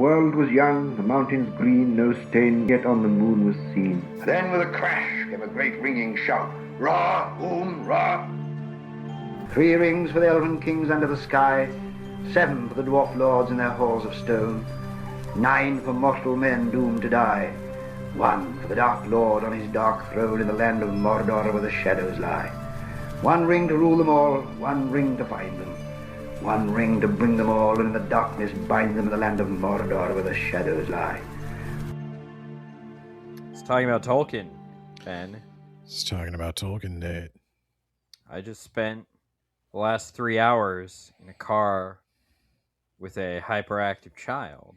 world was young, the mountains green, no stain yet on the moon was seen. Then with a crash came a great ringing shout. Ra, boom, ra. 3 rings for the elven kings under the sky, 7 for the dwarf lords in their halls of stone, 9 for mortal men doomed to die, 1 for the dark lord on his dark throne in the land of Mordor where the shadows lie. 1 ring to rule them all, 1 ring to find them, 1 ring to bring them all, and in the darkness bind them in the land of Mordor where the shadows lie. It's talking about Tolkien, Ben. It's talking about Tolkien, Nate. I just spent the last 3 hours in a car with a hyperactive child.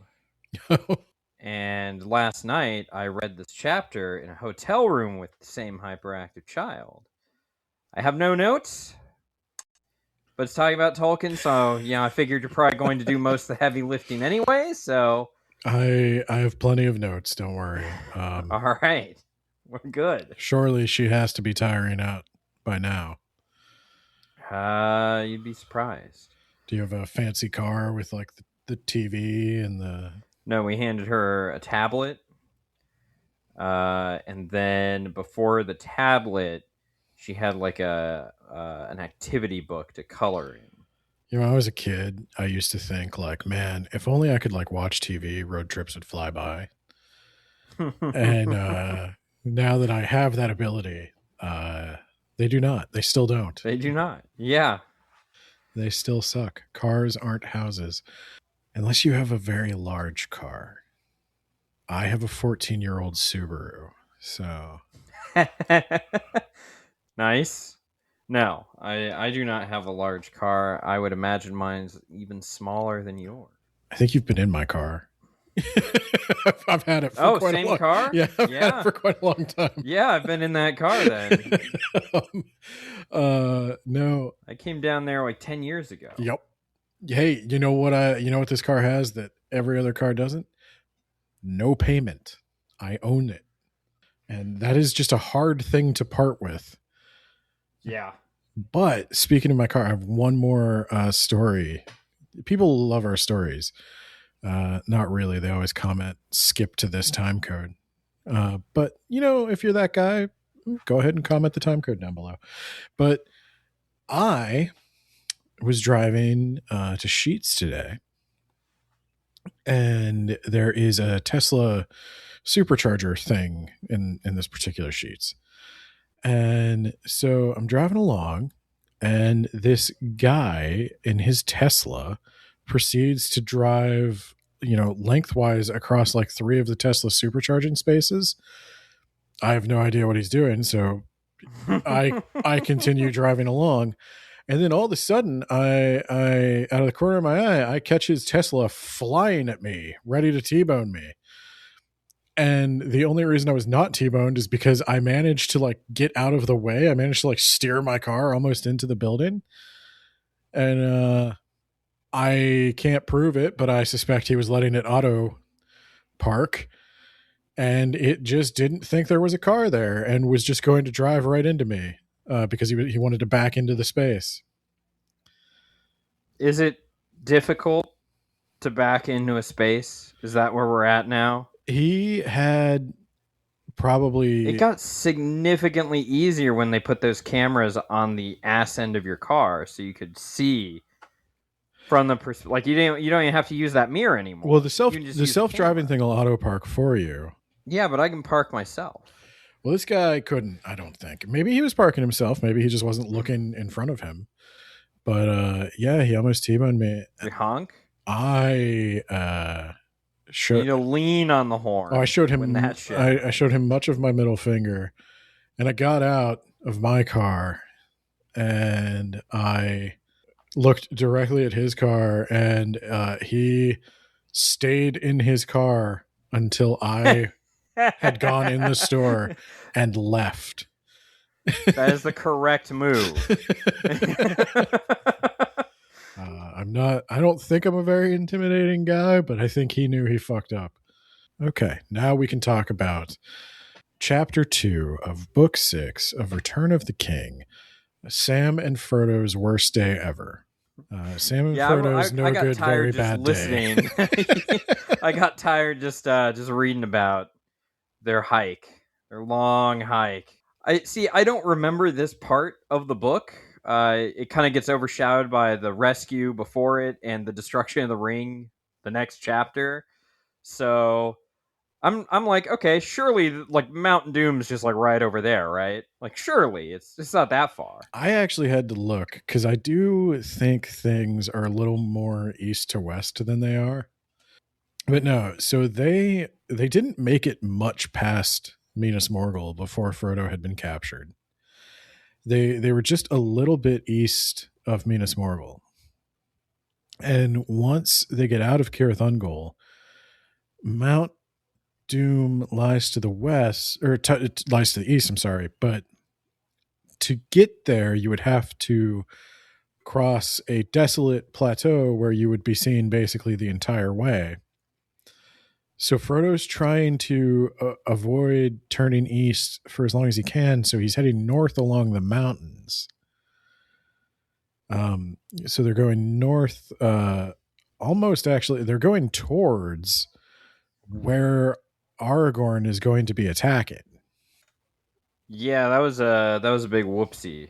And last night, I read this chapter in a hotel room with the same hyperactive child. I have no notes, but it's talking about Tolkien, so, I figured you're probably going to do most of the heavy lifting anyway, so... I have plenty of notes, don't worry. All right. We're good. Surely she has to be tiring out by now. You'd be surprised. Do you have a fancy car with, like, the TV and the... No, we handed her a tablet. And then before the tablet, she had like an activity book to color in. You know, when I was a kid, I used to think like, man, if only I could like watch TV, road trips would fly by. And now that I have that ability, they do not. They still don't. They do not. Yeah. They still suck. Cars aren't houses. Unless you have a very large car. I have a 14-year-old Subaru, so... Nice. No, I do not have a large car. I would imagine mine's even smaller than yours. I think you've been in my car. I've had it for quite a long... car? Yeah, I've had it for quite a long time. Yeah, I've been in that car then. No. I came down there like 10 years ago. Yep. Hey, you know what this car has that every other car doesn't? No payment. I own it. And that is just a hard thing to part with. Yeah. But speaking of my car, I have one more story. People love our stories. Not really. They always comment, skip to this time code. But, if you're that guy, go ahead and comment the time code down below. But I was driving to Sheetz today, and there is a Tesla supercharger thing in this particular Sheetz. And so I'm driving along, and this guy in his Tesla proceeds to drive, lengthwise across like 3 of the Tesla supercharging spaces. I have no idea what he's doing, so I continue driving along. And then all of a sudden, I out of the corner of my eye, I catch his Tesla flying at me, ready to T-bone me. And the only reason I was not T-boned is because I managed to like get out of the way. I managed to like steer my car almost into the building. And I can't prove it, but I suspect he was letting it auto park. And it just didn't think there was a car there and was just going to drive right into me. Because he wanted to back into the space. Is it difficult to back into a space? Is that where we're at now? He had probably... It got significantly easier when they put those cameras on the ass end of your car, so you could see from the perspective. Like you don't even have to use that mirror anymore. Well, the self-driving thing will auto park for you. Yeah, but I can park myself. Well, this guy couldn't, I don't think. Maybe he was parking himself. Maybe he just wasn't looking in front of him. But, yeah, he almost T-boned me. You honk? I showed... You need to lean on the horn. Oh, I showed him that shit. I showed him much of my middle finger. And I got out of my car. And I looked directly at his car. And he stayed in his car until I... had gone in the store and left. That is the correct move. I don't think I'm a very intimidating guy, but I think he knew he fucked up. Okay, now we can talk about Chapter 2 of Book 6 of Return of the King, Sam and Frodo's worst day ever. Sam and Yeah, Frodo's I no got good, very tired just bad day. listening. I got tired just reading about their hike, their long hike. I don't remember this part of the book. It kind of gets overshadowed by the rescue before it and the destruction of the ring, the next chapter. So I'm like, okay, surely like Mount Doom's just like right over there, right? Like surely it's not that far. I actually had to look because I do think things are a little more east to west than they are. But no, so they didn't make it much past Minas Morgul before Frodo had been captured. They were just a little bit east of Minas Morgul. And once they get out of Cirith Ungol, Mount Doom lies to the west, or lies to the east, I'm sorry. But to get there, you would have to cross a desolate plateau where you would be seen basically the entire way. So Frodo's trying to avoid turning east for as long as he can, so he's heading north along the mountains. So they're going north, almost actually, they're going towards where Aragorn is going to be attacking. Yeah, that was a big whoopsie.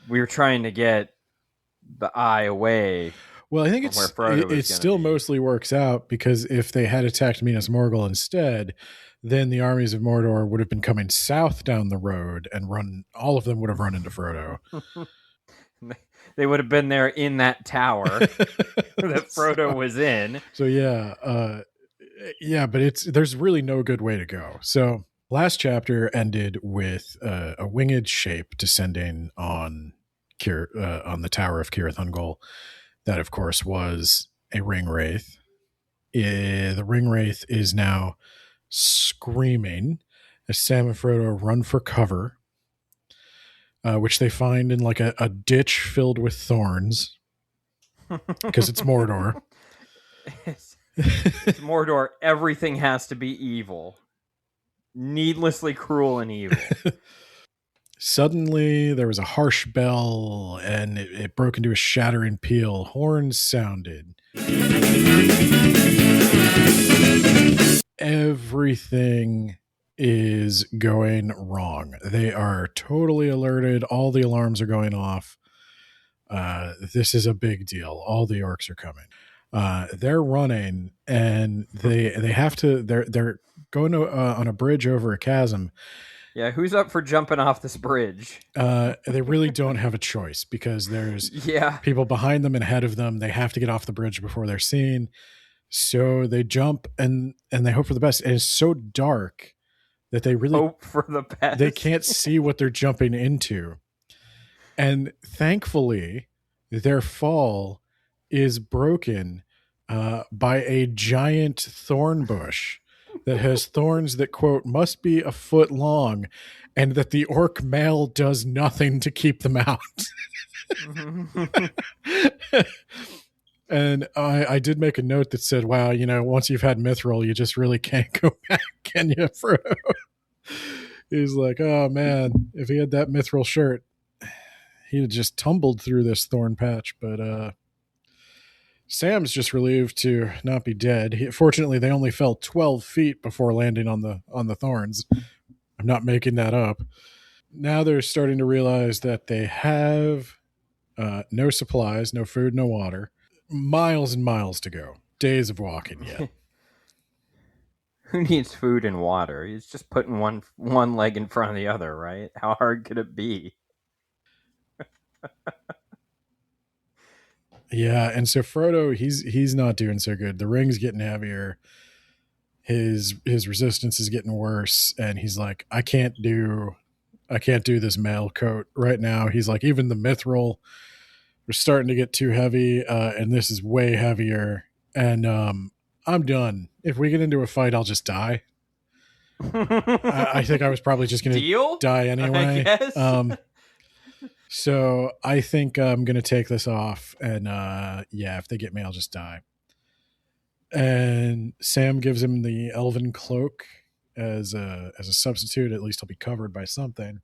We were trying to get the eye away. Well, I think it still be. Mostly works out, because if they had attacked Minas Morgul instead, then the armies of Mordor would have been coming south down the road and all of them would have run into Frodo. They would have been there in that tower that Frodo was in. So but there's really no good way to go. So last chapter ended with a winged shape descending on the tower of Cirith Ungol. That, of course, was a ring wraith. The ring wraith is now screaming as Sam and Frodo run for cover, which they find in like a ditch filled with thorns, because it's Mordor. It's Mordor. Everything has to be evil, needlessly cruel and evil. Suddenly, there was a harsh bell, and it broke into a shattering peal. Horns sounded. Everything is going wrong. They are totally alerted. All the alarms are going off. This is a big deal. All the orcs are coming. They're running, and they have to. They're going to, on a bridge over a chasm. Yeah, who's up for jumping off this bridge? They really don't have a choice, because there's people behind them and ahead of them. They have to get off the bridge before they're seen. So they jump and they hope for the best. And it's so dark that they really hope for the best. They can't see what they're jumping into. And thankfully, their fall is broken by a giant thorn bush that has thorns that, quote, must be a foot long, and that the orc male does nothing to keep them out. And I did make a note that said, wow, once you've had mithril, you just really can't go back, can you, Frodo? He's like, oh man, if he had that mithril shirt, he'd have just tumbled through this thorn patch. But Sam's just relieved to not be dead. Fortunately, they only fell 12 feet before landing on the thorns. I'm not making that up. Now they're starting to realize that they have no supplies, no food, no water. Miles and miles to go. Days of walking yet. Who needs food and water? He's just putting one leg in front of the other, right? How hard could it be? Yeah, and so Frodo, he's not doing so good. The ring's getting heavier. His resistance is getting worse, and he's like, I can't do this mail coat right now. He's like, even the mithril, we're starting to get too heavy, and this is way heavier. And I'm done. If we get into a fight, I'll just die. I think I was probably just going to die anyway. I guess. So I think I'm going to take this off, and if they get me, I'll just die. And Sam gives him the elven cloak as a substitute. At least he'll be covered by something.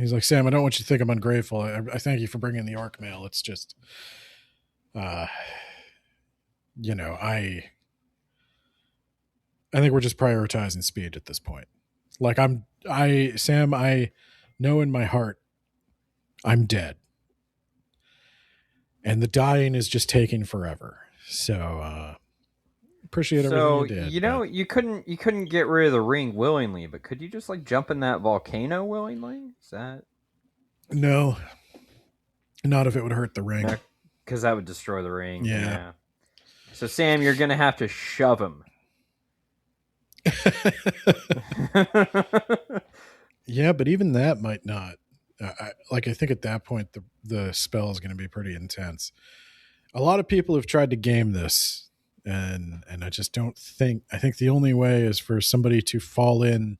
he's like, Sam, I don't want you to think I'm ungrateful. I thank you for bringing the Ark mail. It's just, you know, I think we're just prioritizing speed at this point. Like Sam, I know in my heart I'm dead. And the dying is just taking forever. So appreciate everything you did. You know, you couldn't get rid of the ring willingly, but could you just like jump in that volcano willingly? Is that No. Not if it would hurt the ring. Because that would destroy the ring. Yeah. So Sam, you're gonna have to shove him. Yeah, but even that might not. I think at that point the spell is going to be pretty intense. A lot of people have tried to game this, and I just don't think. I think the only way is for somebody to fall in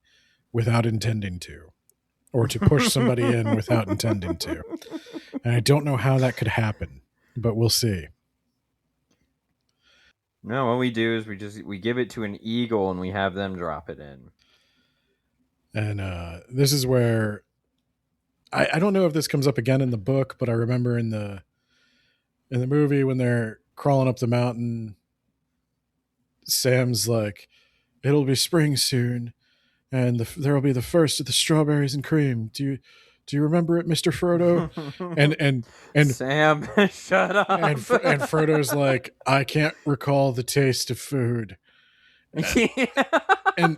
without intending to, or to push somebody in without intending to. And I don't know how that could happen, but we'll see. No, what we do is we give it to an eagle and we have them drop it in. And this is where I don't know if this comes up again in the book, but I remember in the movie when they're crawling up the mountain, Sam's like, "It'll be spring soon, and there'll be the first of the strawberries and cream. Do you remember it, Mr. Frodo?" and Sam, shut up. And Frodo's like, "I can't recall the taste of food." And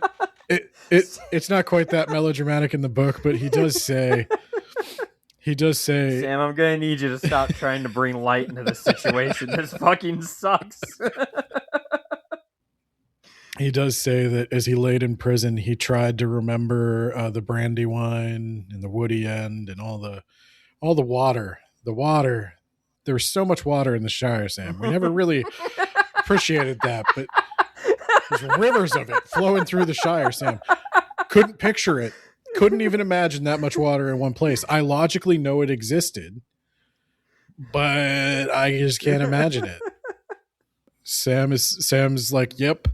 it's not quite that melodramatic in the book, but he does say, Sam, I'm gonna need you to stop trying to bring light into this situation. This fucking sucks. He does say that as he laid in prison, he tried to remember the brandy wine and the woody end and all the water. The water. There was so much water in the Shire, Sam. We never really appreciated that, but there's rivers of it flowing through the Shire, Sam. Couldn't picture it. Couldn't even imagine that much water in one place. I logically know it existed, but I just can't imagine it. Sam's like, "Yep.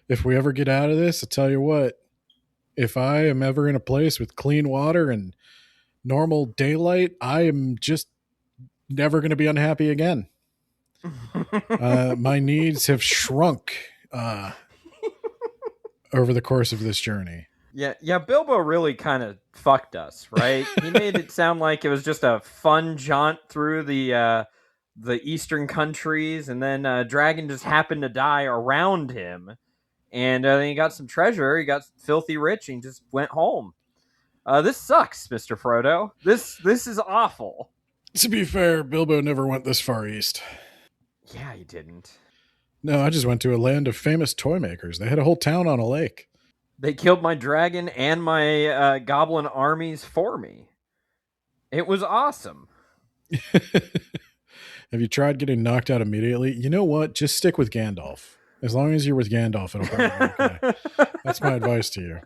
If we ever get out of this, I'll tell you what, if I am ever in a place with clean water and normal daylight, I am just never going to be unhappy again. My needs have shrunk over the course of this journey." Yeah, Bilbo really kind of fucked us, right? He made it sound like it was just a fun jaunt through the eastern countries, and then Dragon just happened to die around him. And then he got some treasure, he got filthy rich, and he just went home. This sucks, Mr. Frodo. This is awful. To be fair, Bilbo never went this far east. Yeah, he didn't. No, I just went to a land of famous toy makers. They had a whole town on a lake. They killed my dragon and my goblin armies for me. It was awesome. Have you tried getting knocked out immediately? You know what? Just stick with Gandalf. As long as you're with Gandalf, it'll probably be okay. That's my advice to you.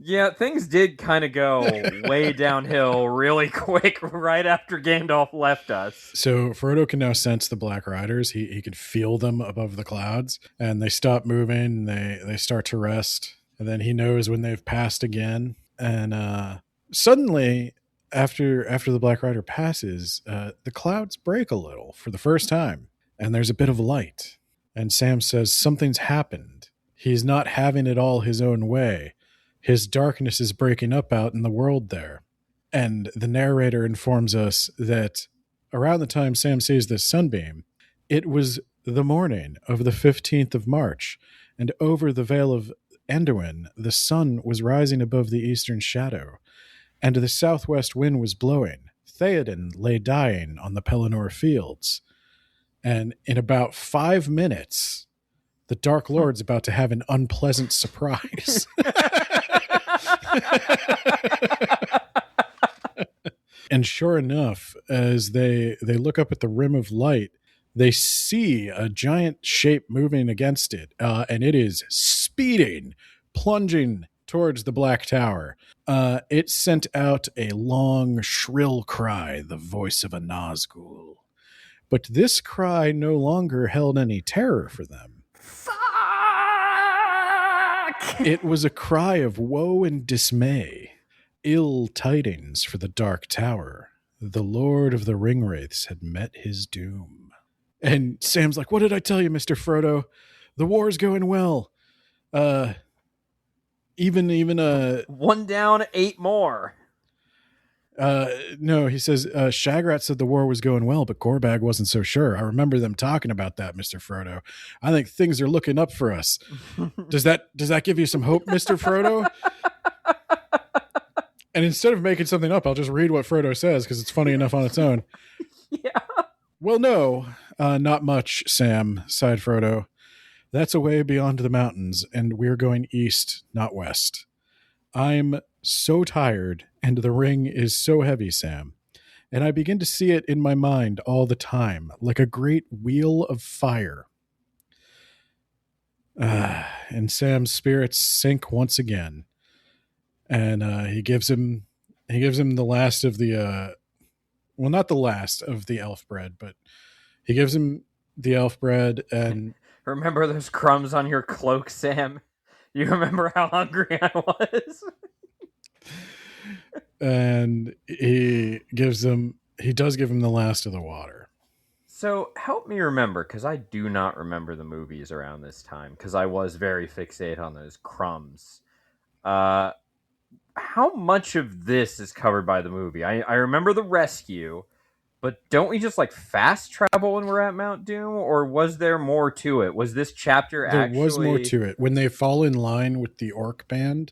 Yeah, things did kind of go way downhill really quick right after Gandalf left us. So Frodo can now sense the Black Riders. He can feel them above the clouds, and they stop moving. They start to rest, and then he knows when they've passed again. And suddenly, after the Black Rider passes, the clouds break a little for the first time, and there's a bit of light. And Sam says, "Something's happened. He's not having it all his own way. His darkness is breaking up out in the world there." And the narrator informs us that around the time Sam sees this sunbeam, it was the morning of the 15th of March, and over the Vale of Anduin, the sun was rising above the eastern shadow, and the southwest wind was blowing. Theoden lay dying on the Pelennor fields. And in about 5 minutes, the Dark Lord's about to have an unpleasant surprise. And sure enough, as they look up at the rim of light, they see a giant shape moving against it, and it is speeding, plunging towards the Black Tower. It sent out a long, shrill cry, the voice of a Nazgul. But this cry no longer held any terror for them. Fuck It was a cry of woe and dismay. Ill tidings for the Dark Tower. The Lord of the Ringwraiths had met his doom. And Sam's like, what did I tell you, Mr. Frodo? The war's going well. Even one down, 8 more. No, he says, Shagrat said the war was going well, but Gorbag wasn't so sure. I remember them talking about that, Mr. Frodo. I think things are looking up for us. Does that give you some hope, Mr. Frodo? And instead of making something up, I'll just read what Frodo says because it's funny enough on its own. Yeah. Well, no, not much, Sam, sighed Frodo. That's away beyond the mountains, and we're going east, not west. I'm so tired, and the ring is so heavy, Sam. And I begin to see it in my mind all the time, like a great wheel of fire. And Sam's spirits sink once again. And he gives him the last of the well, not the last of the elf bread, but he gives him the elf bread. And remember those crumbs on your cloak, Sam? You remember how hungry I was? And he does give him the last of the water. So help me remember, because I do not remember the movies around this time, because I was very fixated on those crumbs. How much of this is covered by the movie? I remember the rescue, but don't we just like fast travel when we're at Mount Doom, or was there more to it? Was this chapter There was more to it. When they fall in line with the orc band,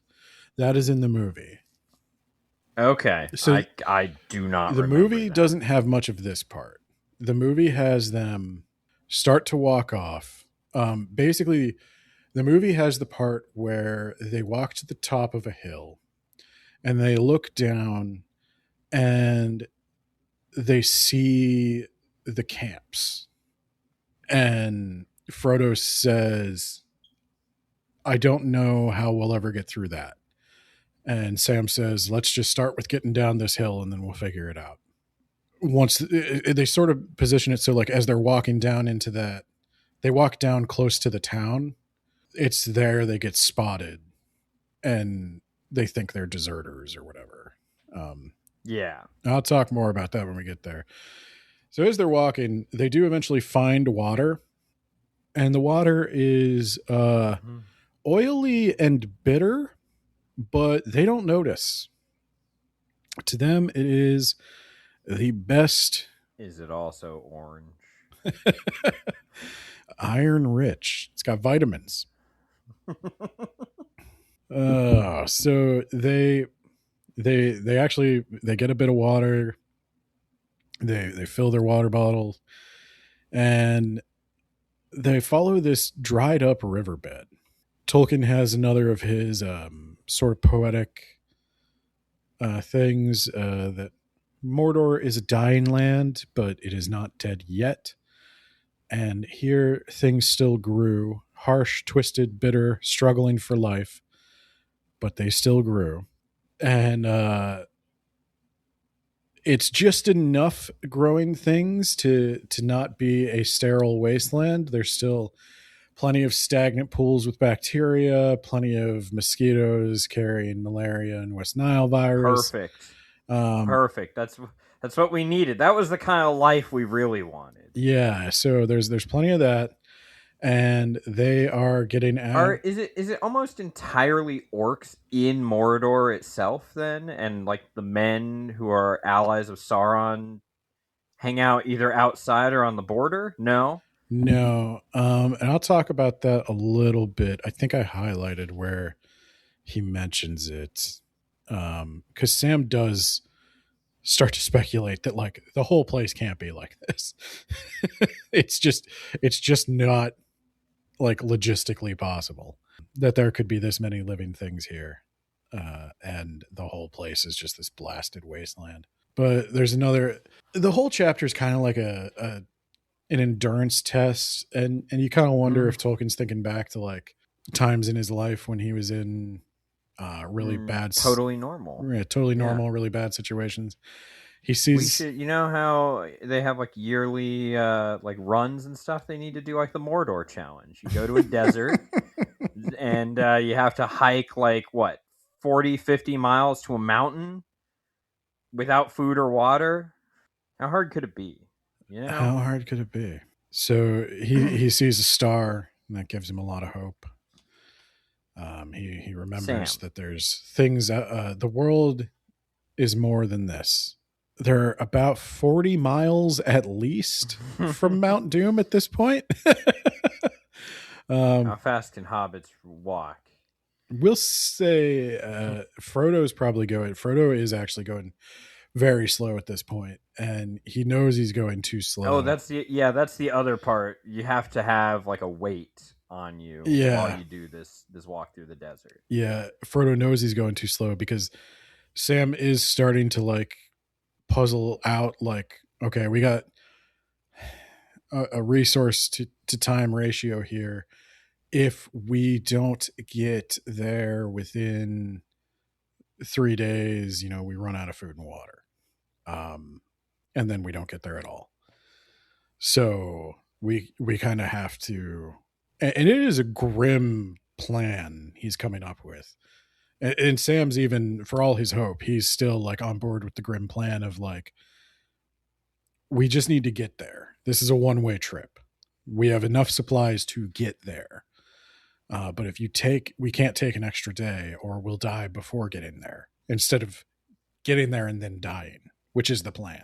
that is in the movie. Okay, so I do not remember. The movie doesn't have much of this part. The movie has them start to walk off. Basically, the movie has the part where they walk to the top of a hill and they look down and they see the camps. And Frodo says, I don't know how we'll ever get through that. And Sam says, let's just start with getting down this hill and then we'll figure it out. Once they sort of position it so like as they're walking down into that, they walk down close to the town. It's there they get spotted and they think they're deserters or whatever. Yeah. I'll talk more about that when we get there. So as they're walking, they do eventually find water. And the water is oily and bitter, but they don't notice. To them, it is the best. Is it also orange? Iron rich. It's got vitamins. So they actually get a bit of water. They fill their water bottle and they follow this dried up riverbed. Tolkien has another of his sort of poetic things that Mordor is a dying land, but it is not dead yet. And here things still grew, harsh, twisted, bitter, struggling for life, but they still grew. And it's just enough growing things to not be a sterile wasteland. There's still plenty of stagnant pools with bacteria, plenty of mosquitoes carrying malaria and West Nile virus. Perfect. Perfect. That's what we needed. That was the kind of life we really wanted. Yeah. So there's plenty of that, and they are getting out. Is it almost entirely orcs in Mordor itself then, and like the men who are allies of Sauron hang out either outside or on the border? No. And I'll talk about that a little bit. I think I highlighted where he mentions it, because Sam does start to speculate that like the whole place can't be like this. it's just not like logistically possible that there could be this many living things here, and the whole place is just this blasted wasteland. But there's the whole chapter is kind of like an endurance test, and you kind of wonder if Tolkien's thinking back to like times in his life when he was in really bad, totally normal, really bad situations. He sees, you know how they have like yearly like runs and stuff they need to do, like the Mordor challenge. You go to a desert and you have to hike like what 40, 50 miles to a mountain without food or water. How hard could it be? You know? How hard could it be? So he sees a star, and that gives him a lot of hope. He remembers Sam. that there's things. The world is more than this. They're about 40 miles at least from Mount Doom at this point. How fast can hobbits walk? We'll say Frodo's probably going. Frodo is actually going very slow at this point, and he knows he's going too slow. Oh, that's the other part. You have to have like a weight on you while you do this walk through the desert. Yeah, Frodo knows he's going too slow because Sam is starting to like puzzle out like, okay, we got a resource to time ratio here. If we don't get there within 3 days, we run out of food and water. And then we don't get there at all. So we kind of have to, and it is a grim plan he's coming up with. And Sam's, even for all his hope, he's still like on board with the grim plan of like, we just need to get there. This is a one-way trip. We have enough supplies to get there. But if we can't take an extra day or we'll die before getting there instead of getting there and then dying, which is the plan.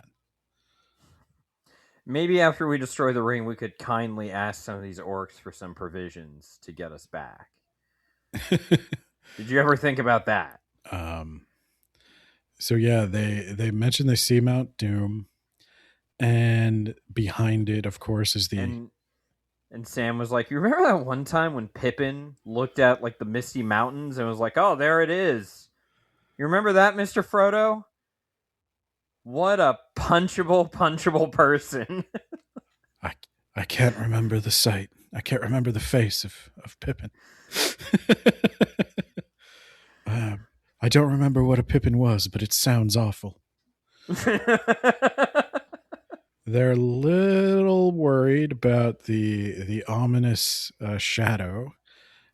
Maybe after we destroy the ring, we could kindly ask some of these orcs for some provisions to get us back. Did you ever think about that? So yeah, they mentioned they see Mount Doom, and behind it, of course, is the... And Sam was like, you remember that one time when Pippin looked at like the Misty Mountains and was like, oh, there it is. You remember that, Mr. Frodo? What a punchable person. I can't remember the sight. I can't remember the face of Pippin. I don't remember what a Pippin was, but it sounds awful. They're a little worried about the ominous shadow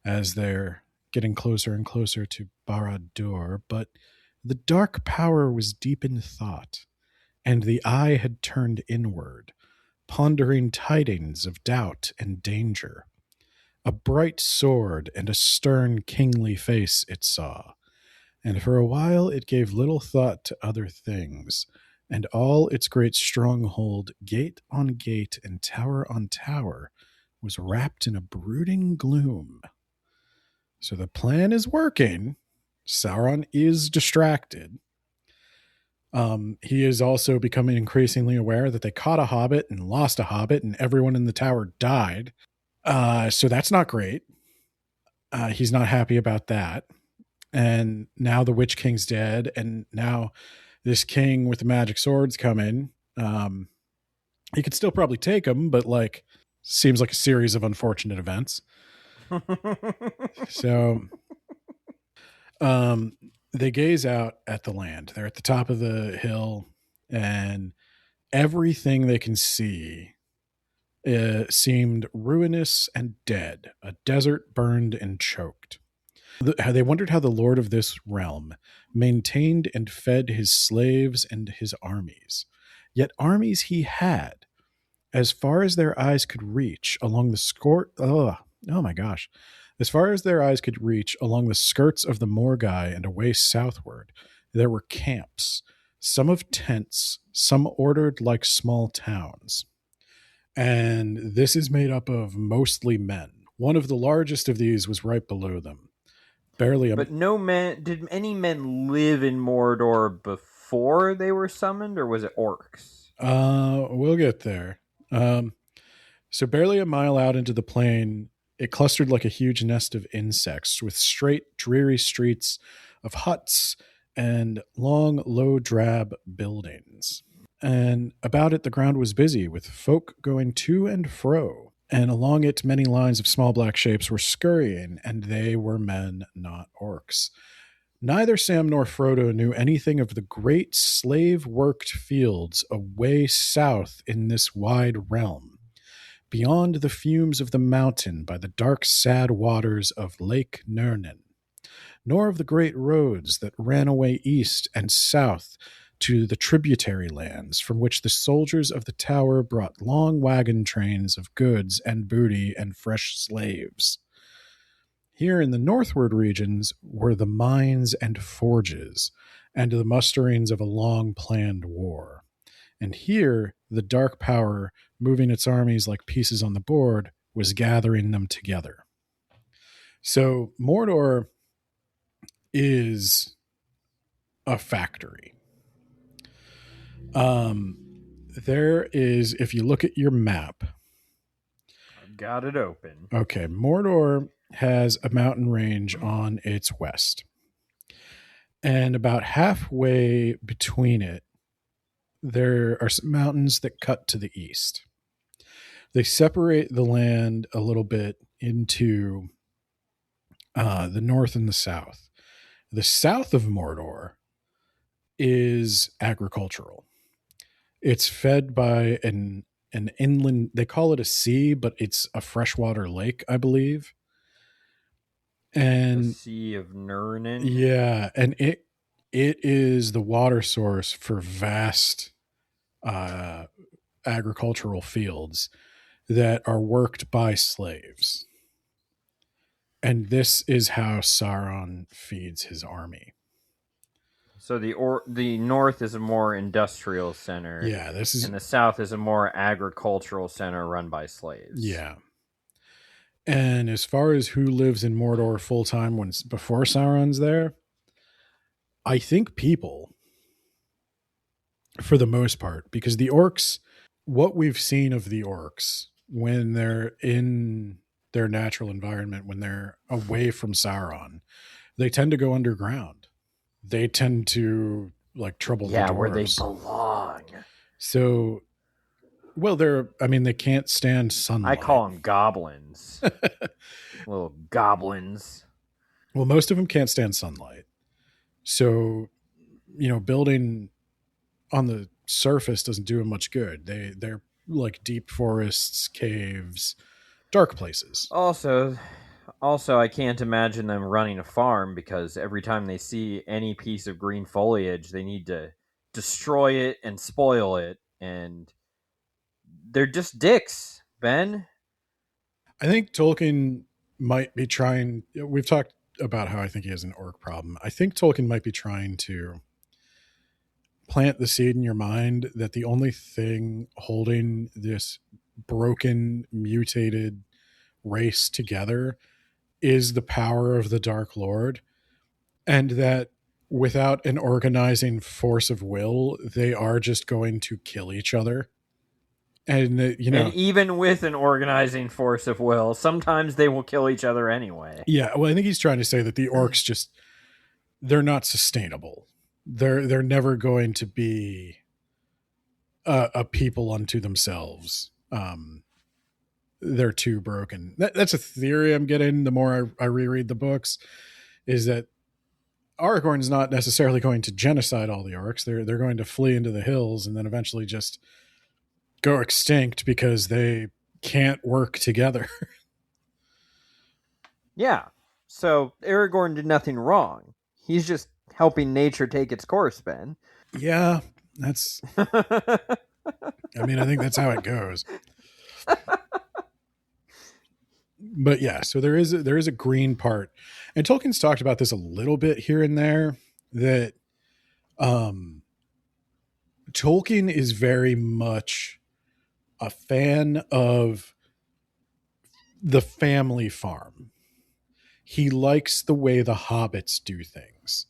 as they're getting closer and closer to Barad-dûr, but the dark power was deep in thought, and the eye had turned inward, pondering tidings of doubt and danger. A bright sword and a stern kingly face it saw, and for a while it gave little thought to other things, and all its great stronghold, gate on gate and tower on tower, was wrapped in a brooding gloom. So the plan is working. Sauron is distracted. He is also becoming increasingly aware that they caught a hobbit and lost a hobbit, and everyone in the tower died. So that's not great. He's not happy about that. And now the Witch King's dead, and now this king with the magic swords come in. He could still probably take him, but like, seems like a series of unfortunate events. So, they gaze out at the land. They're at the top of the hill, and everything they can see seemed ruinous and dead. A desert burned and choked. They wondered how the lord of this realm maintained and fed his slaves and his armies. Yet armies he had, as far as their eyes could reach along the as far as their eyes could reach along the skirts of the Morgai and away southward, there were camps, some of tents, some ordered like small towns. And this is made up of mostly men. One of the largest of these was right below them. But no men. Did any men live in Mordor before they were summoned, or was it orcs? We'll get there. So barely a mile out into the plain, it clustered like a huge nest of insects with straight, dreary streets of huts and long, low, drab buildings. And about it, the ground was busy with folk going to and fro. And along it, many lines of small black shapes were scurrying, and they were men, not orcs. Neither Sam nor Frodo knew anything of the great slave-worked fields away south in this wide realm. beyond the fumes of the mountain by the dark, sad waters of Lake Nernan, nor of the great roads that ran away east and south to the tributary lands from which the soldiers of the tower brought long wagon trains of goods and booty and fresh slaves. Here in the northward regions were the mines and forges, and the musterings of a long planned war. And here the dark power, moving its armies like pieces on the board, was gathering them together. So Mordor is a factory. There is, if you look at your map, I've got it open. okay, Mordor has a mountain range on its west. And about halfway between it, there are some mountains that cut to the east. They separate the land a little bit into the north and the south. The south of Mordor is agricultural. It's fed by an inland, they call it a sea, but it's a freshwater lake, I believe. And the Sea of Nernan. Yeah, and it is the water source for vast agricultural fields that are worked by slaves. And this is how Sauron feeds his army. So the north is a more industrial center. Yeah, this is, and the south is a more agricultural center run by slaves. yeah. And as far as who lives in Mordor full time before Sauron's there, I think people, for the most part, because the orcs, what we've seen of the orcs when they're in their natural environment, when they're away from Sauron, they tend to go underground. They tend to like trouble the dwarves. Where they belong. So, well, they can't stand sunlight. I call them goblins. Little goblins. Well, most of them can't stand sunlight. So, building on the surface doesn't do them much good. They're like deep forests, caves, dark places. Also, I can't imagine them running a farm, because every time they see any piece of green foliage, they need to destroy it and spoil it, and they're just dicks, Ben. I think Tolkien might be trying, we've talked about how I think he has an orc problem. I think Tolkien might be trying to plant the seed in your mind that the only thing holding this broken, mutated race together is the power of the Dark Lord, and that without an organizing force of will, they are just going to kill each other. And and even with an organizing force of will, sometimes they will kill each other anyway. Yeah, well, I think he's trying to say that the orcs just, they're not sustainable. They're never going to be a people unto themselves. They're too broken. That's a theory I'm getting the more I reread the books, is that Aragorn's not necessarily going to genocide all the orcs. They're going to flee into the hills and then eventually just go extinct because they can't work together. Yeah. So Aragorn did nothing wrong. He's just helping nature take its course, Ben. Yeah, that's I think that's how it goes. But yeah, so there is a green part. And Tolkien's talked about this a little bit here and there, that Tolkien is very much a fan of the family farm. He likes the way the hobbits do things.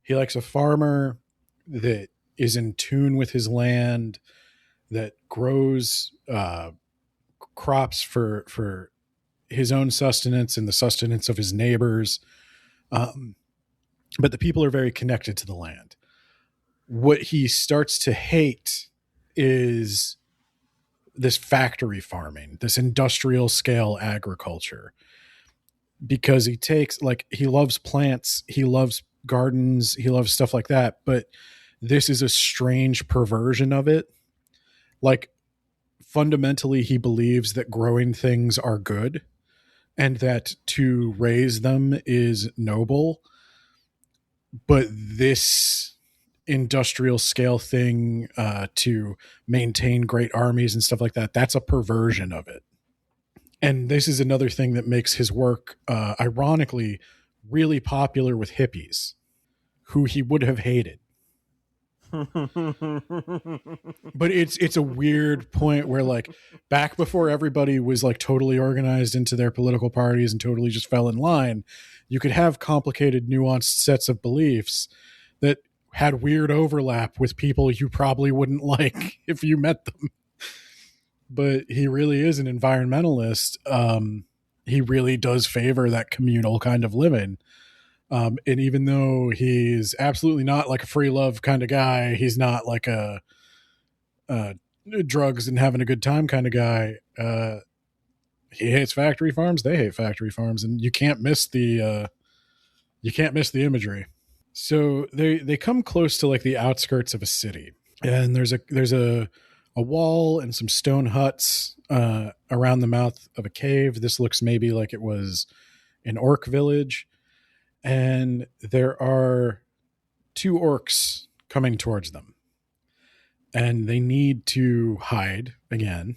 He likes a farmer that is in tune with his land, that grows crops for his own sustenance and the sustenance of his neighbors. But the people are very connected to the land. What he starts to hate is this factory farming, this industrial scale agriculture, because he loves plants, he loves gardens, he loves stuff like that. But this is a strange perversion of it. Like, fundamentally he believes that growing things are good and that to raise them is noble. But this industrial scale thing to maintain great armies and stuff like that, that's a perversion of it. And this is another thing that makes his work, ironically, really popular with hippies, who he would have hated. But it's a weird point where, like, back before everybody was like totally organized into their political parties and totally just fell in line, you could have complicated, nuanced sets of beliefs that had weird overlap with people you probably wouldn't like if you met them. But he really is an environmentalist. He really does favor that communal kind of living. And even though he's absolutely not like a free love kind of guy, he's not like a drugs and having a good time kind of guy. He hates factory farms. They hate factory farms, and you can't miss the imagery. So they come close to like the outskirts of a city, and there's a wall and some stone huts around the mouth of a cave. This looks maybe like it was an orc village. And there are 2 orcs coming towards them. And they need to hide again,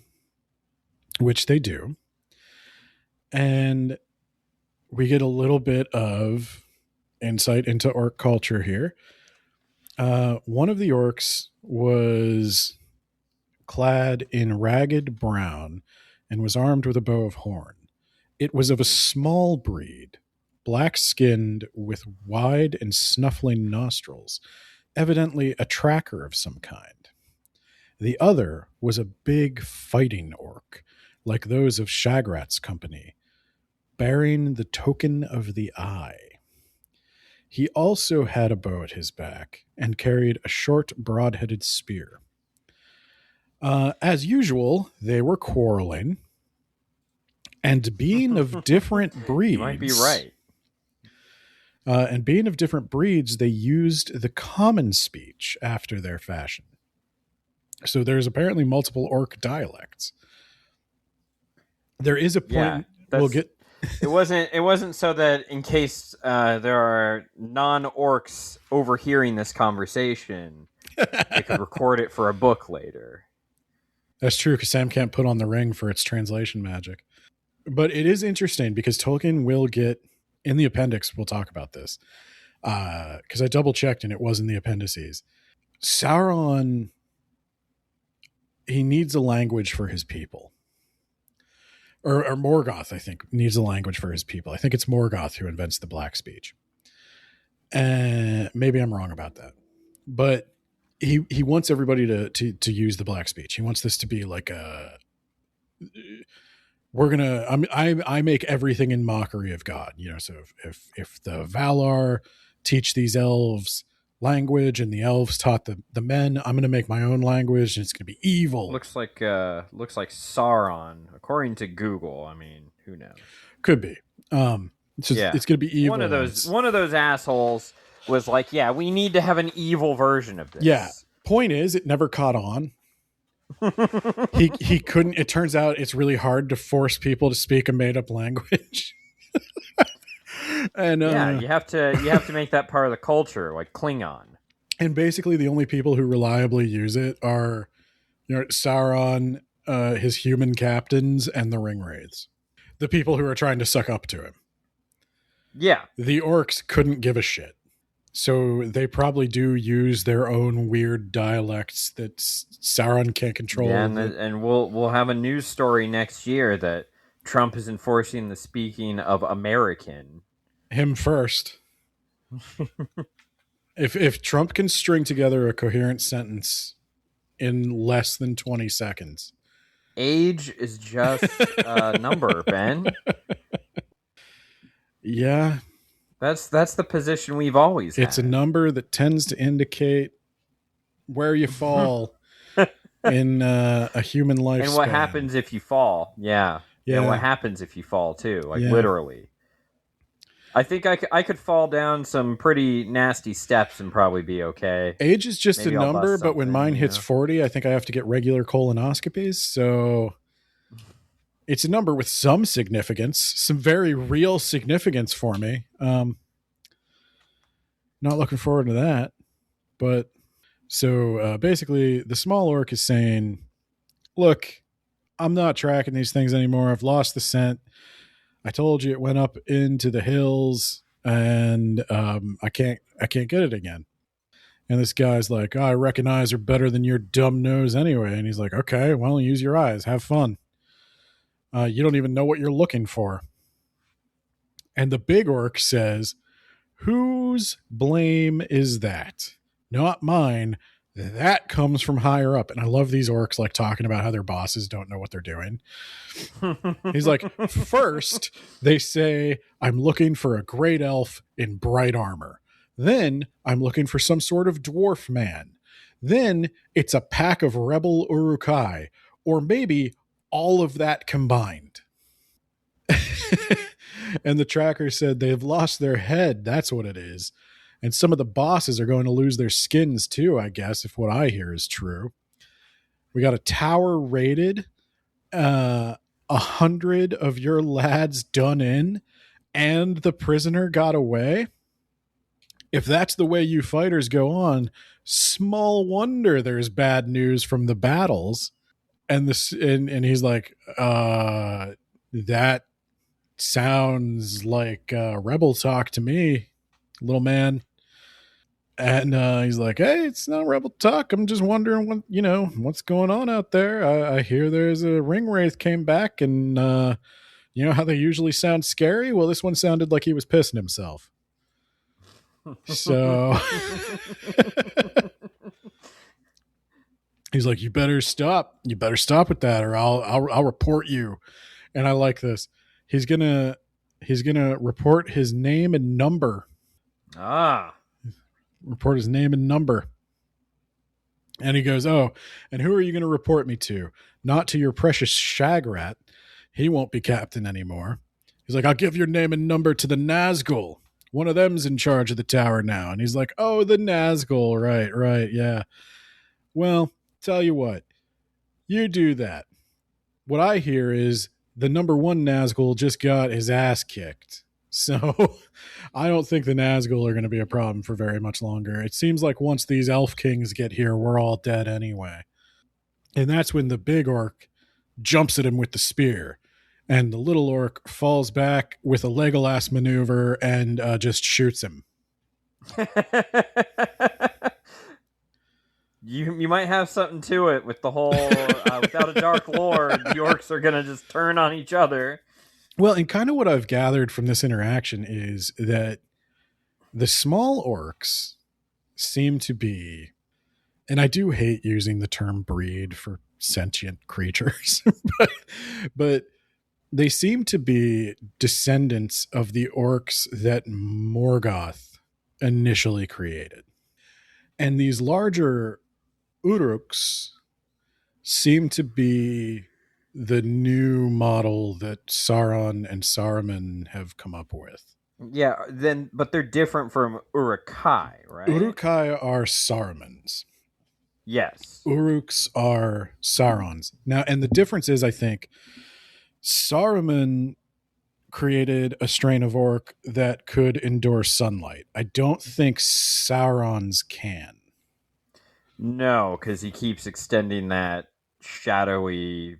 which they do. And we get a little bit of insight into orc culture here. One of the orcs was clad in ragged brown and was armed with a bow of horn. It was of a small breed, black-skinned with wide and snuffling nostrils, evidently a tracker of some kind. The other was a big fighting orc, like those of Shagrat's company, bearing the token of the eye. He also had a bow at his back and carried a short, broad-headed spear. As usual, they were quarreling, and being of different breeds... You might be right. And being of different breeds, they used the common speech after their fashion. So there's apparently multiple orc dialects. There is a point we'll get. It wasn't so that in case there are non-orcs overhearing this conversation, they could record it for a book later. That's true, because Sam can't put on the ring for its translation magic. But it is interesting because Tolkien will get... In the appendix, we'll talk about this, because I double-checked and it was in the appendices. Sauron, he needs a language for his people. Or Morgoth, I think, needs a language for his people. I think it's Morgoth who invents the black speech. Maybe I'm wrong about that. But he wants everybody to use the black speech. He wants this to be like a... I make everything in mockery of God, you know. So if the Valar teach these elves language and the elves taught the men, I'm going to make my own language and it's going to be evil. Looks like Sauron, according to Google. I mean, who knows? Could be. It's going to be evil. One of those assholes was like, yeah, we need to have an evil version of this. Yeah. Point is, it never caught on. he couldn't. It turns out it's really hard to force people to speak a made up language. And you have to make that part of the culture, like Klingon. And basically, the only people who reliably use it are, Sauron, his human captains, and the Ringwraiths, the people who are trying to suck up to him. Yeah, the orcs couldn't give a shit. So they probably do use their own weird dialects that Sauron can't control. Yeah, and we'll have a news story next year that Trump is enforcing the speaking of American. Him first. If Trump can string together a coherent sentence in less than 20 seconds. Age is just a number, Ben. Yeah. That's the position we've always had. It's a number that tends to indicate where you fall in a human lifespan. And what happens if you fall. Yeah. And what happens if you fall, too. Literally. I think I could fall down some pretty nasty steps and probably be okay. Age is just Maybe a I'll bust number, but when something, mine you hits know? 40, I think I have to get regular colonoscopies. So it's a number with some significance, some very real significance for me. Not looking forward to that. But so basically, the small orc is saying, look, I'm not tracking these things anymore. I've lost the scent. I told you it went up into the hills, and I can't get it again. And this guy's like, oh, I recognize her better than your dumb nose anyway. And he's like, okay, well, use your eyes. Have fun. You don't even know what you're looking for. And the big orc says, whose blame is that? Not mine. That comes from higher up. And I love these orcs like talking about how their bosses don't know what they're doing. He's like, first, they say, I'm looking for a great elf in bright armor. Then I'm looking for some sort of dwarf man. Then it's a pack of rebel Urukai, or maybe all of that combined. And the tracker said they've lost their head. That's what it is. And some of the bosses are going to lose their skins too, I guess, if what I hear is true. We got a tower raided, 100 of your lads done in, and the prisoner got away. If that's the way you fighters go on, small wonder there's bad news from the battles. And he's like, that sounds like rebel talk to me, little man. And he's like, hey, it's not rebel talk. I'm just wondering what's going on out there. I hear there's a ring wraith came back, and you know how they usually sound scary? Well, this one sounded like he was pissing himself. So he's like, you better stop with that, or I'll report you. And I like this. He's gonna report his name and number. Report his name and number. And he goes, oh, and who are you going to report me to? Not to your precious Shagrat. He won't be captain anymore. He's like, I'll give your name and number to the Nazgul. One of them's in charge of the tower now. And he's like, oh, the Nazgul. Right, yeah. Well, tell you what, you do that. What I hear is the number one Nazgul just got his ass kicked. So I don't think the Nazgul are going to be a problem for very much longer. It seems like once these elf kings get here, we're all dead anyway. And that's when the big orc jumps at him with the spear. And the little orc falls back with a Legolas maneuver and just shoots him. You might have something to it with the whole, without a Dark Lord, the orcs are going to just turn on each other. Well, and kind of what I've gathered from this interaction is that the small orcs seem to be, and I do hate using the term breed for sentient creatures, but they seem to be descendants of the orcs that Morgoth initially created. And these larger Uruks seem to be the new model that Sauron and Saruman have come up with. Yeah, but they're different from Urukai, right? Urukai are Sarumans. Yes. Uruks are Saurons. Now, and the difference is, I think, Saruman created a strain of orc that could endure sunlight. I don't think Sauron's can. No, because he keeps extending that shadowy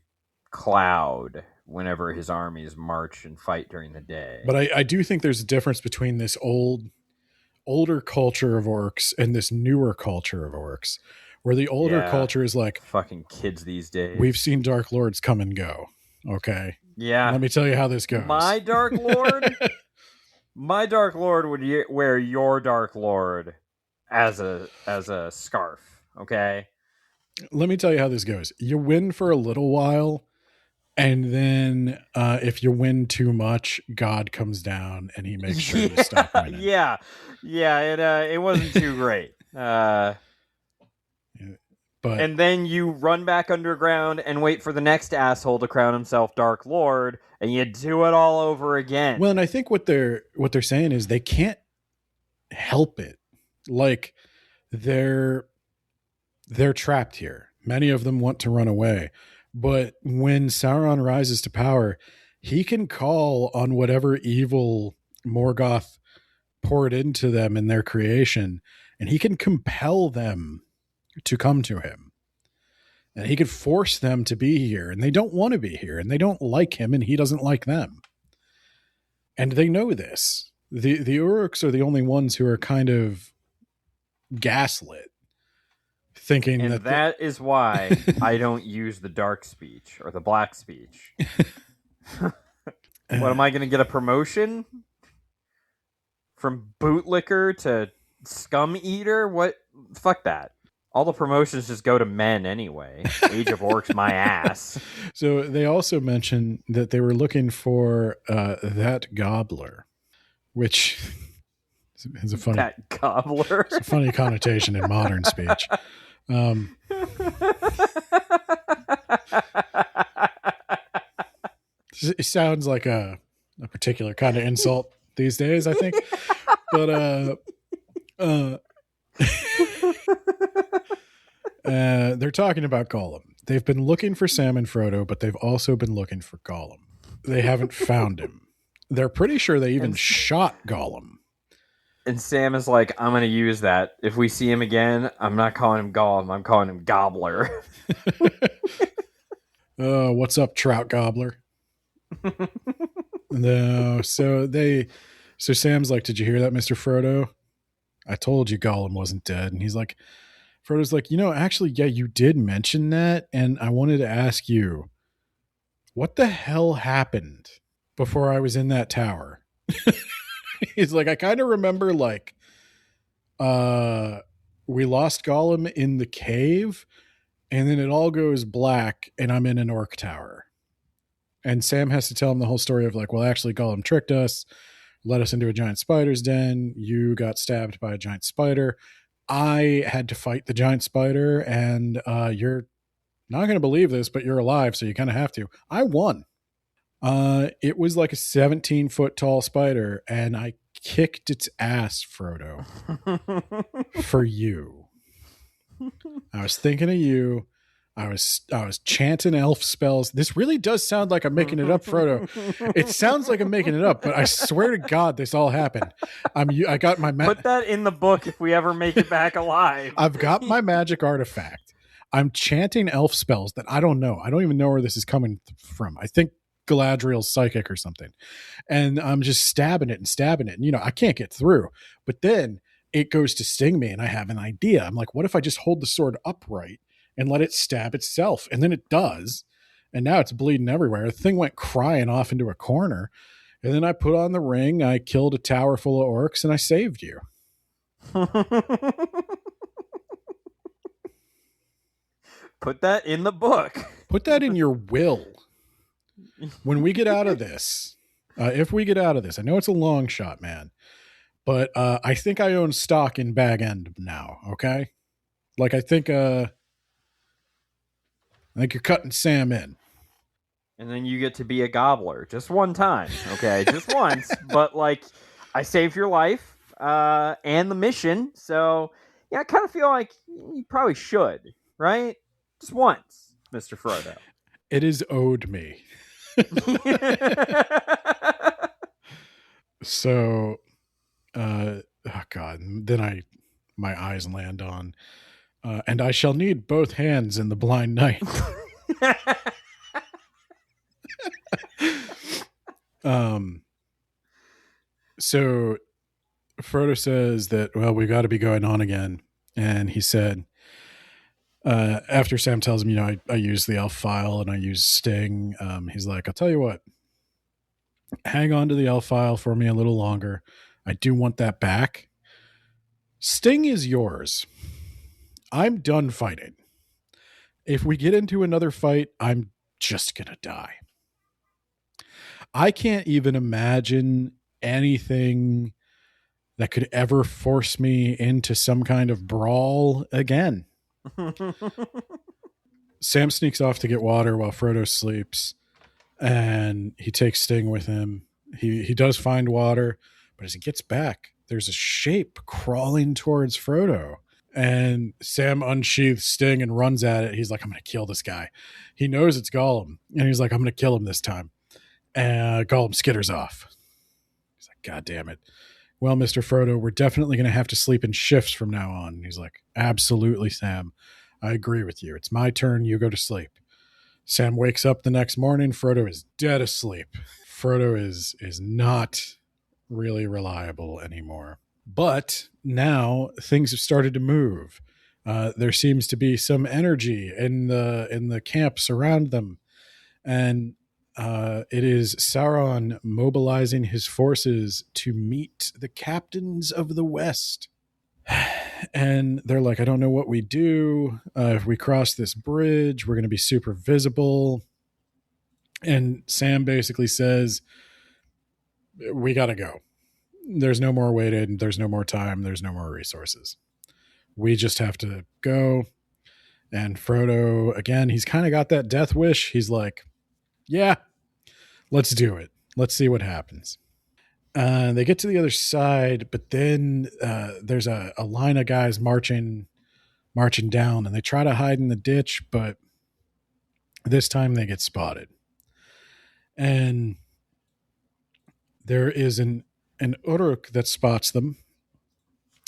cloud whenever his armies march and fight during the day. But I do think there's a difference between this older culture of orcs and this newer culture of orcs, where the older culture is like, fucking kids these days. We've seen Dark Lords come and go. Okay. Yeah. Let me tell you how this goes. My Dark Lord? My Dark Lord would wear your Dark Lord as a scarf. Okay. Let me tell you how this goes. You win for a little while, and then if you win too much, God comes down and he makes sure you stop winning. Yeah. It wasn't too great. But But and then you run back underground and wait for the next asshole to crown himself Dark Lord, and you do it all over again. well, and I think what they're saying is they can't help it. Like they're trapped here. Many of them want to run away, but when Sauron rises to power, he can call on whatever evil Morgoth poured into them in their creation, and he can compel them to come to him. And he could force them to be here, and they don't want to be here, and they don't like him, and he doesn't like them. And they know this. The Uruks are the only ones who are kind of gaslit, thinking and that is why I don't use the dark speech or the black speech. What, am I going to get a promotion? From bootlicker to scum eater? What? Fuck that. All the promotions just go to men anyway. Age of Orcs, my ass. So they also mentioned that they were looking for that gobbler, which is a funny That gobbler. It's a funny connotation in modern speech. It sounds like a particular kind of insult these days, I think. But they're talking about Gollum. They've been looking for Sam and Frodo, but they've also been looking for Gollum. They haven't found him. They're pretty sure they even shot Gollum. And Sam is like, I'm going to use that. If we see him again, I'm not calling him Gollum. I'm calling him Gobbler. What's up, Trout Gobbler? No, so Sam's like, did you hear that, Mr. Frodo? I told you Gollum wasn't dead. And he's like, Frodo's like, actually, yeah, you did mention that. And I wanted to ask you, what the hell happened before I was in that tower? He's like, I kind of remember like, we lost Gollum in the cave and then it all goes black and I'm in an orc tower. And Sam has to tell him the whole story of like, well, actually Gollum tricked us, led us into a giant spider's den. You got stabbed by a giant spider. I had to fight the giant spider, and you're not going to believe this, but you're alive, so you kind of have to. I won. It was like a 17-foot tall spider, and I kicked its ass, Frodo, for you. I was thinking of you. I was chanting elf spells. This really does sound like I'm making it up, Frodo. It sounds like I'm making it up, but I swear to God, this all happened. I got my put that in the book if we ever make it back alive. I've got my magic artifact. I'm chanting elf spells that I don't know. I don't even know where this is coming from. I think Galadriel's psychic or something, and I'm just stabbing it, and I can't get through. But then it goes to sting me, and I have an idea. I'm like, what if I just hold the sword upright and let it stab itself? And then it does. And now it's bleeding everywhere. The thing went crying off into a corner. And then I put on the ring. I killed a tower full of orcs and I saved you. Put that in the book. Put that in your will. When we get out of this, if we get out of this, I know it's a long shot, man, but I think I own stock in Bag End now. Okay. Like, I think you're cutting Sam in. And then you get to be a gobbler. Just one time. Okay, just once. But, like, I saved your life and the mission. So, yeah, I kind of feel like you probably should, right? Just once, Mr. Frodo. It is owed me. So, oh God, then my eyes land on, and I shall need both hands in the Blind Knight. So Frodo says that, well, we got to be going on again. And he said, after Sam tells him, I use the elf file and I use Sting. He's like, I'll tell you what, hang on to the elf file for me a little longer. I do want that back. Sting is yours. I'm done fighting. If we get into another fight, I'm just going to die. I can't even imagine anything that could ever force me into some kind of brawl again. Sam sneaks off to get water while Frodo sleeps, and he takes Sting with him. He does find water, but as he gets back, there's a shape crawling towards Frodo. And Sam unsheathes Sting and runs at it. He's like, I'm going to kill this guy. He knows it's Gollum, and he's like, I'm going to kill him this time. And Gollum skitters off. He's like, God damn it. Well, Mr. Frodo, we're definitely going to have to sleep in shifts from now on. And he's like, absolutely, Sam. I agree with you. It's my turn. You go to sleep. Sam wakes up the next morning. Frodo is dead asleep. Frodo is not really reliable anymore. But now things have started to move. There seems to be some energy in the camps around them, and it is Sauron mobilizing his forces to meet the captains of the West. And they're like, I don't know what we do. If we cross this bridge, we're going to be super visible. And Sam basically says, we got to go. There's no more waiting. There's no more time. There's no more resources. We just have to go. And Frodo, again, he's kind of got that death wish. He's like, yeah, let's do it. Let's see what happens. They get to the other side, but then there's a line of guys marching down, and they try to hide in the ditch, but this time they get spotted. And there is an Uruk that spots them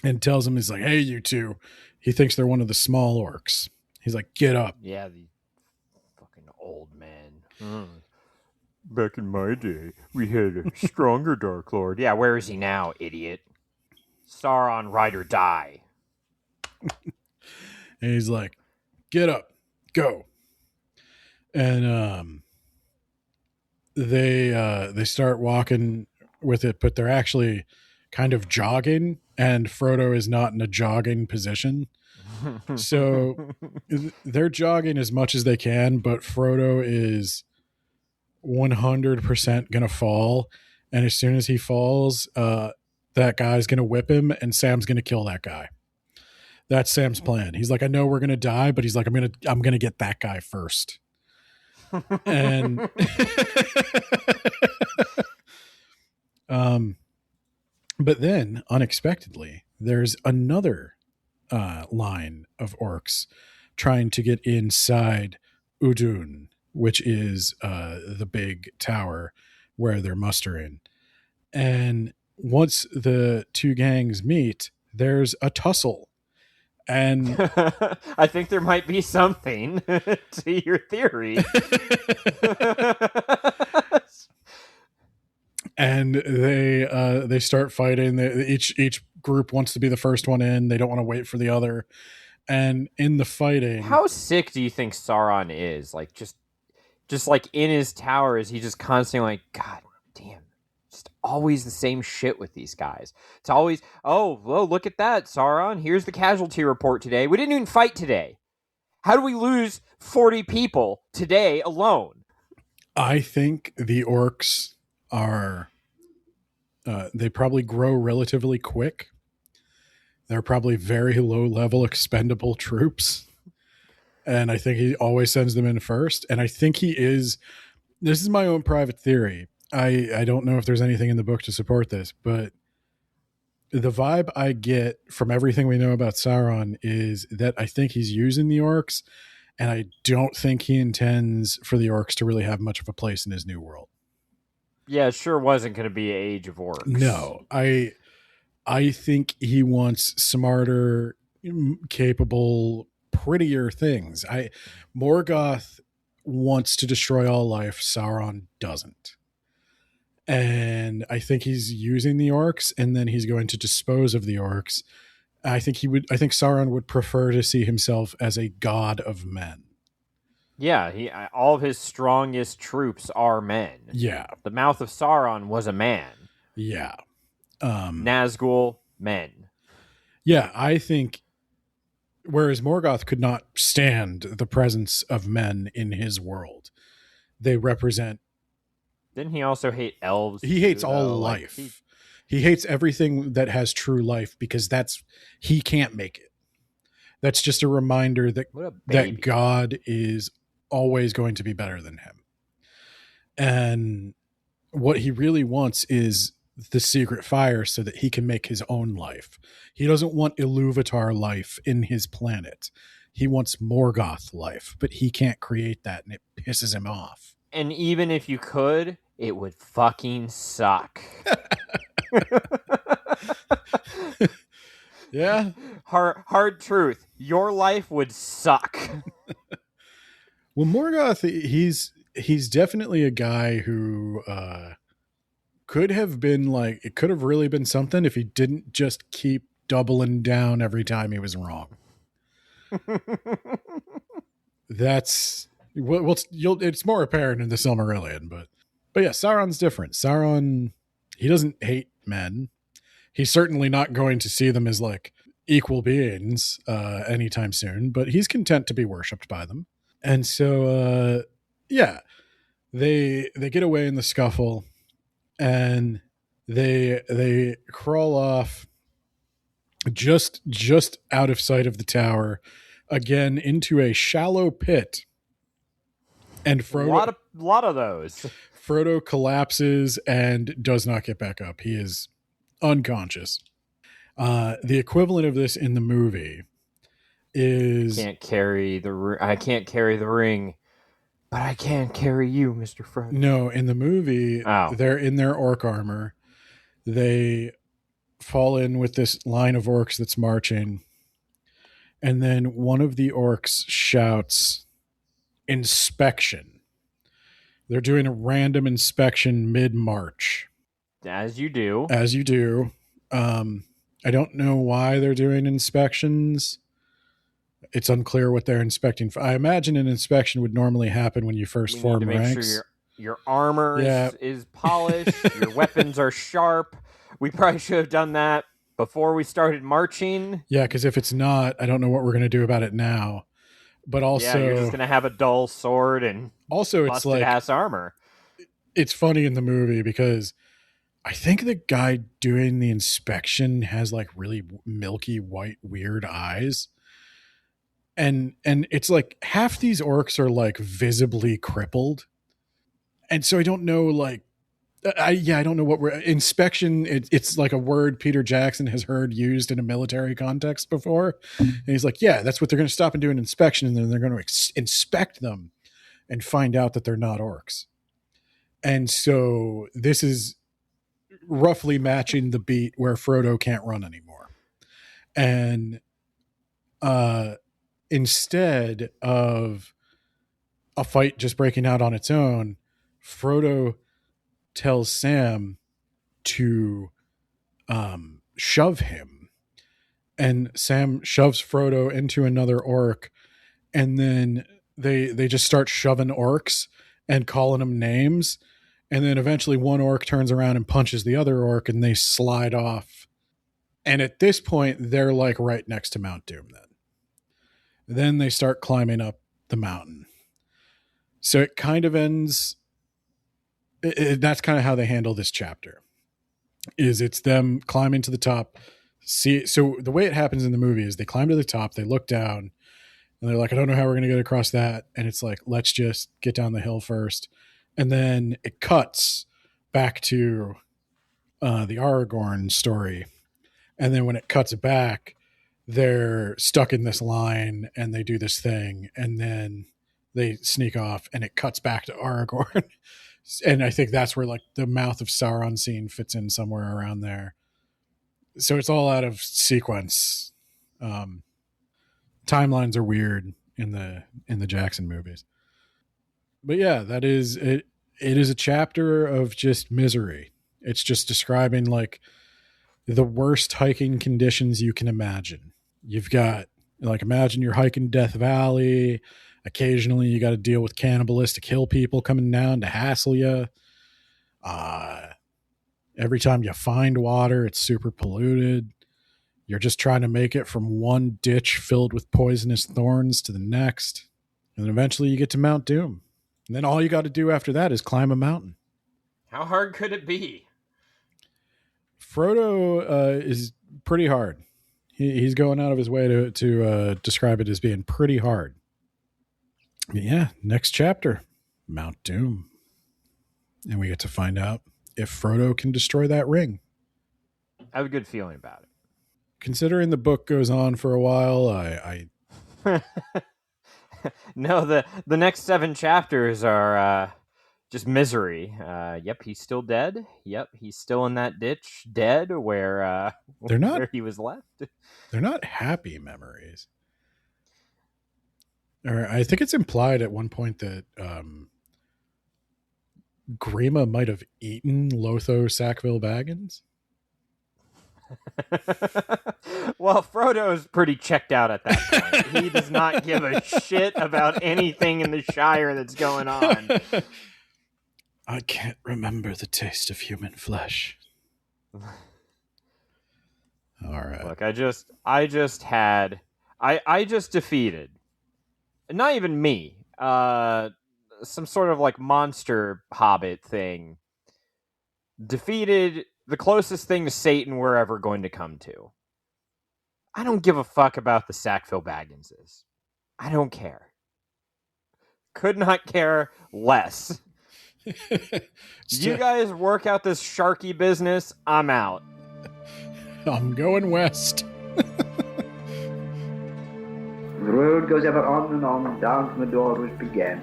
and tells them, he's like, hey, you two. He thinks they're one of the small orcs. He's like, get up. Yeah, the fucking old man. Back in my day, we had a stronger Dark Lord. Yeah, where is he now, idiot? Sauron, ride or die. And he's like, get up, go. And they start walking with it, but they're actually kind of jogging, and Frodo is not in a jogging position. So they're jogging as much as they can, but Frodo is 100% gonna fall, and as soon as he falls, that guy's gonna whip him, and Sam's gonna kill that guy. That's Sam's plan. He's like, I know we're gonna die, but he's like, I'm gonna get that guy first. And but then unexpectedly, there's another line of orcs trying to get inside Udun, which is the big tower where they're mustering. And once the two gangs meet, there's a tussle. And I think there might be something to your theory. And they start fighting. Each group wants to be the first one in. They don't want to wait for the other. And in the fighting, how sick do you think Sauron is? Like just like in his tower, is he just constantly like, God damn, just always the same shit with these guys? It's always, oh, well, look at that, Sauron. Here's the casualty report today. We didn't even fight today. How do we lose 40 people today alone? I think the orcs are, they probably grow relatively quick. They're probably very low-level expendable troops. And I think he always sends them in first. And I think he is, this is my own private theory. I don't know if there's anything in the book to support this, but the vibe I get from everything we know about Sauron is that I think he's using the orcs, and I don't think he intends for the orcs to really have much of a place in his new world. Yeah, it sure wasn't going to be Age of Orcs. No, I think he wants smarter, capable, prettier things. Morgoth wants to destroy all life. Sauron doesn't. And I think he's using the orcs, and then he's going to dispose of the orcs. I think Sauron would prefer to see himself as a god of men. Yeah, all of his strongest troops are men. Yeah. The Mouth of Sauron was a man. Yeah. Nazgul, men. Yeah, I think whereas Morgoth could not stand the presence of men in his world, they represent. Didn't he also hate elves? He hates all life. He hates everything that has true life because he can't make it. That's just a reminder that What a that baby. God is always going to be better than him. And what he really wants is the secret fire so that he can make his own life. He doesn't want Iluvatar life in his planet. He wants Morgoth life, but he can't create that, and it pisses him off. And even if you could, it would fucking suck. Yeah. Hard truth. Your life would suck. Well, Morgoth, he's definitely a guy who could have been like, it could have really been something if he didn't just keep doubling down every time he was wrong. That's it's more apparent in the Silmarillion, but yeah, Sauron's different. Sauron, he doesn't hate men. He's certainly not going to see them as like equal beings anytime soon, but he's content to be worshipped by them. And so yeah, they get away in the scuffle, and they crawl off just out of sight of the tower, again into a shallow pit. And Frodo, lot of those. Frodo collapses and does not get back up. He is unconscious. The equivalent of this in the movie is I can't carry the ring, but I can carry you, Mr. Frodo. No, in the movie, they're in their orc armor. They fall in with this line of orcs that's marching, and then one of the orcs shouts, "Inspection." They're doing a random inspection mid-march. As you do. As you do. I don't know why they're doing inspections. It's unclear what they're inspecting for. I imagine an inspection would normally happen when you first form need to ranks. make sure your armor is polished, your weapons are sharp. We probably should have done that before we started marching. Yeah, because if it's not, I don't know what we're going to do about it now. But also, you're just going to have a dull sword and also it's like ass armor. It's funny in the movie because I think the guy doing the inspection has like really milky white weird eyes. And it's like half these orcs are like visibly crippled. And so I don't know, like, I don't know what inspection. It's like a word Peter Jackson has heard used in a military context before. And he's like, yeah, that's what they're going to stop and do an inspection. And then they're going to inspect them and find out that they're not orcs. And so this is roughly matching the beat where Frodo can't run anymore. And, instead of a fight just breaking out on its own, Frodo tells Sam to shove him. And Sam shoves Frodo into another orc, and then they just start shoving orcs and calling them names. And then eventually one orc turns around and punches the other orc, and they slide off. And at this point, they're like right next to Mount Doom then. Then they start climbing up the mountain. So it kind of ends. That's kind of how they handle this chapter. It's them climbing to the top. So the way it happens in the movie is they climb to the top, they look down, and they're like, I don't know how we're going to get across that. And it's like, let's just get down the hill first. And then it cuts back to the Aragorn story. And then when it cuts back, they're stuck in this line and they do this thing, and then they sneak off, and it cuts back to Aragorn. And I think that's where like the Mouth of Sauron scene fits in somewhere around there. So it's all out of sequence. Timelines are weird in the Jackson movies. But yeah, that is it. It is a chapter of just misery. It's just describing like the worst hiking conditions you can imagine. You've got, like, imagine you're hiking Death Valley. Occasionally you got to deal with cannibalistic hill people coming down to hassle you. Every time you find water, it's super polluted. You're just trying to make it from one ditch filled with poisonous thorns to the next. And then eventually you get to Mount Doom. And then all you got to do after that is climb a mountain. How hard could it be? Frodo is pretty hard. He's going out of his way to describe it as being pretty hard. Yeah, next chapter, Mount Doom. And we get to find out if Frodo can destroy that ring. I have a good feeling about it. Considering the book goes on for a while, I No, the next 7 chapters are just misery. Yep, he's still dead. Yep, he's still in that ditch, dead, where They're not- where he was left. they're not happy memories. Or I think it's implied at one point that Grima might have eaten Lotho Sackville Baggins. Well, Frodo's pretty checked out at that point. He does not give a shit about anything in the Shire that's going on. I can't remember the taste of human flesh. All right. Look, I just defeated, not even me, some sort of like monster hobbit thing. Defeated the closest thing to Satan we're ever going to come to. I don't give a fuck about the Sackville Bagginses. I don't care. Could not care less. You guys work out this Sharky business, I'm out. I'm going west. The road goes ever on and on, down from the door where it began.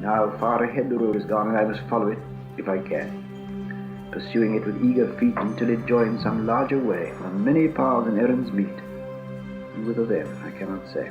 Now far ahead the road is gone, and I must follow it, if I can, pursuing it with eager feet until it joins some larger way, where many paths and errands meet. And whither then, I cannot say.